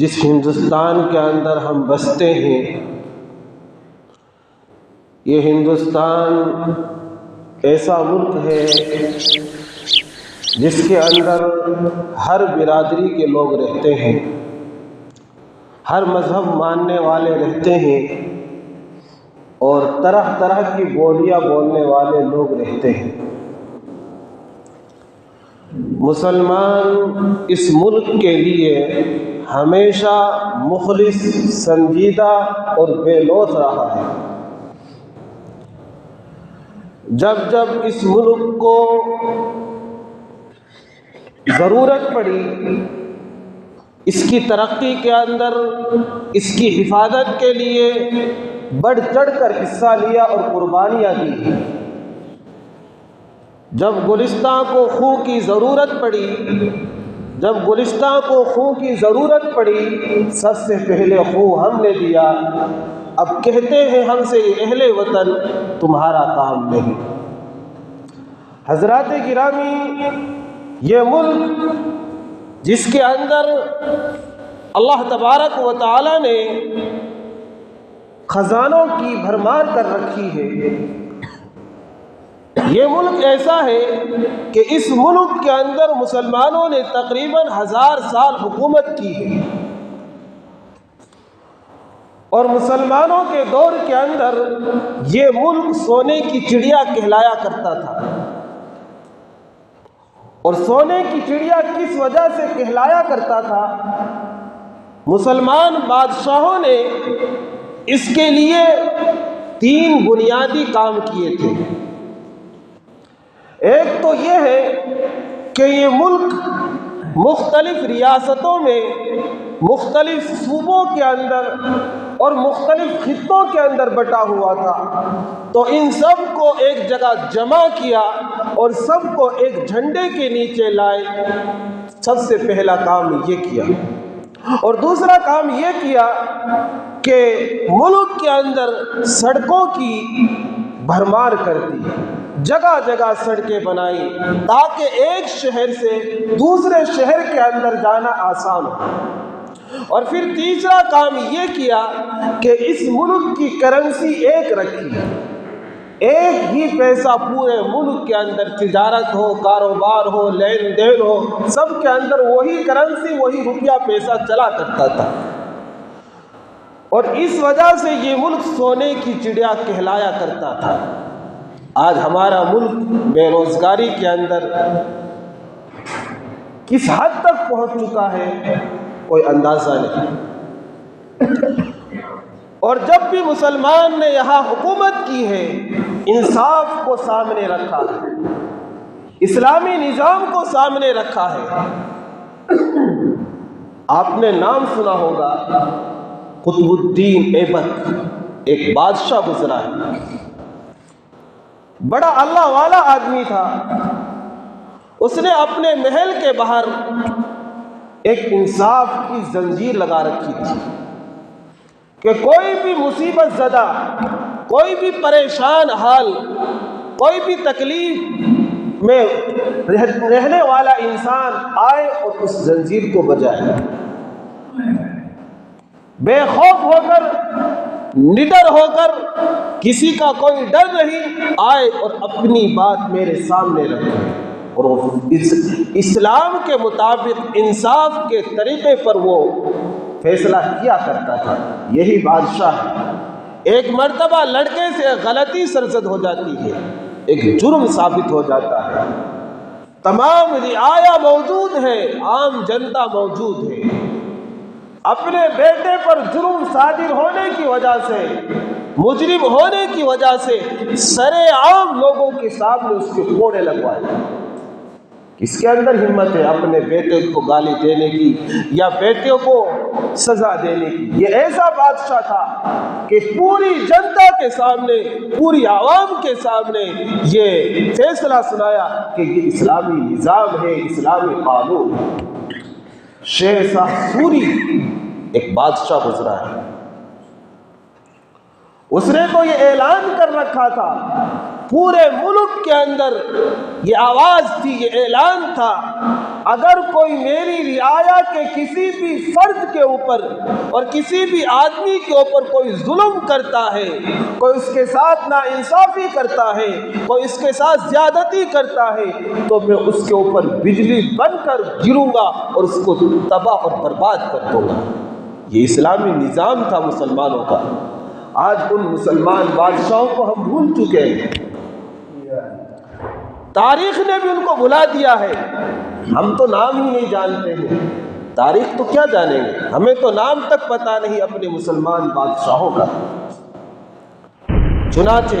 جس ہندوستان کے اندر ہم بستے ہیں، یہ ہندوستان ایسا ملک ہے جس کے اندر ہر برادری کے لوگ رہتے ہیں، ہر مذہب ماننے والے رہتے ہیں اور طرح طرح کی بولیاں بولنے والے لوگ رہتے ہیں۔ مسلمان اس ملک کے لیے ہمیشہ مخلص، سنجیدہ اور بے لوث رہا ہے۔ جب جب اس ملک کو ضرورت پڑی، اس کی ترقی کے اندر، اس کی حفاظت کے لیے بڑھ چڑھ کر حصہ لیا اور قربانیاں دی۔ جب گلستان کو خون کی ضرورت پڑی، سب سے پہلے خون ہم نے دیا۔ اب کہتے ہیں ہم سے اہل وطن تمہارا کام نہیں۔ حضرات گرامی، یہ ملک جس کے اندر اللہ تبارک و تعالی نے خزانوں کی بھرمار کر رکھی ہے، یہ ملک ایسا ہے کہ اس ملک کے اندر مسلمانوں نے تقریباً 1000 سال حکومت کی ہے، اور مسلمانوں کے دور کے اندر یہ ملک سونے کی چڑیا کہلایا کرتا تھا۔ اور سونے کی چڑیا کس وجہ سے کہلایا کرتا تھا؟ مسلمان بادشاہوں نے اس کے لیے 3 بنیادی کام کیے تھے۔ ایک تو یہ ہے کہ یہ ملک مختلف ریاستوں میں، مختلف صوبوں کے اندر اور مختلف خطوں کے اندر بٹا ہوا تھا، تو ان سب کو ایک جگہ جمع کیا اور سب کو ایک جھنڈے کے نیچے لائے۔ سب سے پہلا کام یہ کیا، اور دوسرا کام یہ کیا کہ ملک کے اندر سڑکوں کی بھرمار کر دی، جگہ جگہ سڑکیں بنائی تاکہ ایک شہر سے دوسرے شہر کے اندر جانا آسان ہو۔ اور پھر تیسرا کام یہ کیا کہ اس ملک کی کرنسی ایک رکھی، ایک ہی پیسہ پورے ملک کے اندر، تجارت ہو، کاروبار ہو، لین دین ہو، سب کے اندر وہی کرنسی، وہی روپیہ پیسہ چلا کرتا تھا۔ اور اس وجہ سے یہ ملک سونے کی چڑیا کہلایا کرتا تھا۔ آج ہمارا ملک بے روزگاری کے اندر کس حد تک پہنچ چکا ہے کوئی اندازہ نہیں۔ اور جب بھی مسلمان نے یہاں حکومت کی ہے، انصاف کو سامنے رکھا ہے، اسلامی نظام کو سامنے رکھا ہے۔ آپ نے نام سنا ہوگا قطب الدین ایبک، ایک بادشاہ گزرا ہے، بڑا اللہ والا آدمی تھا۔ اس نے اپنے محل کے باہر ایک انصاف کی زنجیر لگا رکھی تھی کہ کوئی بھی مصیبت زدہ، کوئی بھی پریشان حال، کوئی بھی تکلیف میں رہنے والا انسان آئے اور اس زنجیر کو بجائے، بے خوف ہو کر، نڈر ہو کر، کسی کا کوئی ڈر نہیں، آئے اور اپنی بات میرے سامنے رکھے۔ اور اسلام کے مطابق انصاف کے طریقے پر وہ فیصلہ کیا کرتا تھا۔ یہی بادشاہ ہے۔ ایک مرتبہ لڑکے سے غلطی سرزد ہو جاتی ہے، ایک جرم ثابت ہو جاتا ہے، تمام رعایا موجود ہے، عام جنتا موجود ہے، اپنے بیٹے پر جرم صادر ہونے کی وجہ سے، مجرم ہونے کی وجہ سے سرے عام لوگوں کے سامنے اس کے کوڑے لگوائے۔ کس کے اندر ہمت ہے اپنے بیٹے کو گالی دینے کی یا بیٹے کو سزا دینے کی؟ یہ ایسا بادشاہ تھا کہ پوری جنتا کے سامنے، پوری عوام کے سامنے یہ فیصلہ سنایا کہ یہ اسلامی نظام ہے، اسلامی قانون ہے۔ شیر شاہ سوری ایک بادشاہ گزرا ہے، اس نے تو یہ اعلان کر رکھا تھا پورے ملک کے اندر یہ آواز تھی، یہ اعلان تھا، اگر کوئی میری رعایا کے کسی بھی فرد کے اوپر اور کسی بھی آدمی کے اوپر کوئی ظلم کرتا ہے، کوئی اس کے ساتھ ناانصافی کرتا ہے، کوئی اس کے ساتھ زیادتی کرتا ہے، تو میں اس کے اوپر بجلی بن کر گروں گا اور اس کو تباہ اور برباد کر دوں گا۔ یہ اسلامی نظام تھا مسلمانوں کا۔ آج ان مسلمان بادشاہوں کو ہم بھول چکے ہیں، تاریخ نے بھی ان کو بھلا دیا ہے۔ ہم تو نام ہی نہیں جانتے ہیں، تاریخ تو کیا جانیں گے، ہمیں تو نام تک پتہ نہیں اپنے مسلمان بادشاہوں کا۔ چنانچہ